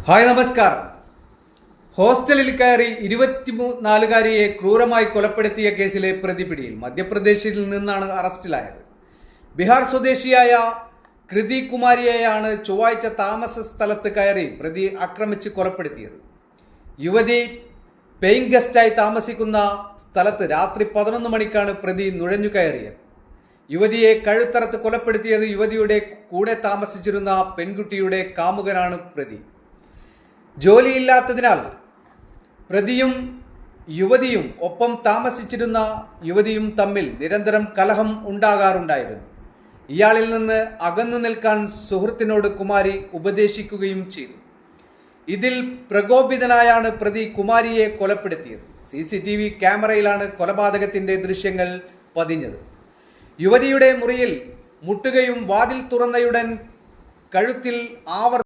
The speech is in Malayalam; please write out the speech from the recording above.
ഹായ് നമസ്കാരം. ഹോസ്റ്റലിൽ കയറി 24-കാരിയെ ക്രൂരമായി കൊലപ്പെടുത്തിയ കേസിലെ പ്രതി പിടിയിൽ. മധ്യപ്രദേശിൽ നിന്നാണ് അറസ്റ്റിലായത്. ബീഹാർ സ്വദേശിയായ കൃതി കുമാരിയെയാണ് ചൊവ്വാഴ്ച താമസ സ്ഥലത്ത് കയറി പ്രതി ആക്രമിച്ച് കൊലപ്പെടുത്തിയത്. യുവതി പെയിങ് ഗസ്റ്റായി താമസിക്കുന്ന സ്ഥലത്ത് രാത്രി 11 മണിക്കാണ് പ്രതി നുഴഞ്ഞു കയറിയത്. യുവതിയെ കഴുത്തറത്ത് കൊലപ്പെടുത്തിയത് യുവതിയുടെ കൂടെ താമസിച്ചിരുന്ന പെൺകുട്ടിയുടെ കാമുകനാണ് പ്രതി. ജോലിയില്ലാത്തതിനാൽ പ്രതിയും യുവതിയും ഒപ്പം താമസിച്ചിരുന്ന യുവതിയും തമ്മിൽ നിരന്തരം കലഹം ഉണ്ടാകാറുണ്ടായിരുന്നു. ഇയാളിൽ നിന്ന് അകന്നു നിൽക്കാൻ സുഹൃത്തിനോട് കുമാരി ഉപദേശിക്കുകയും ചെയ്തു. ഇതിൽ പ്രകോപിതനായാണ് പ്രതി കുമാരിയെ കൊലപ്പെടുത്തിയത്. CCTV ക്യാമറയിലാണ് കൊലപാതകത്തിന്റെ ദൃശ്യങ്ങൾ പതിഞ്ഞത്. യുവതിയുടെ മുറിയിൽ മുട്ടുകയും വാതിൽ തുറന്നയുടൻ കഴുത്തിൽ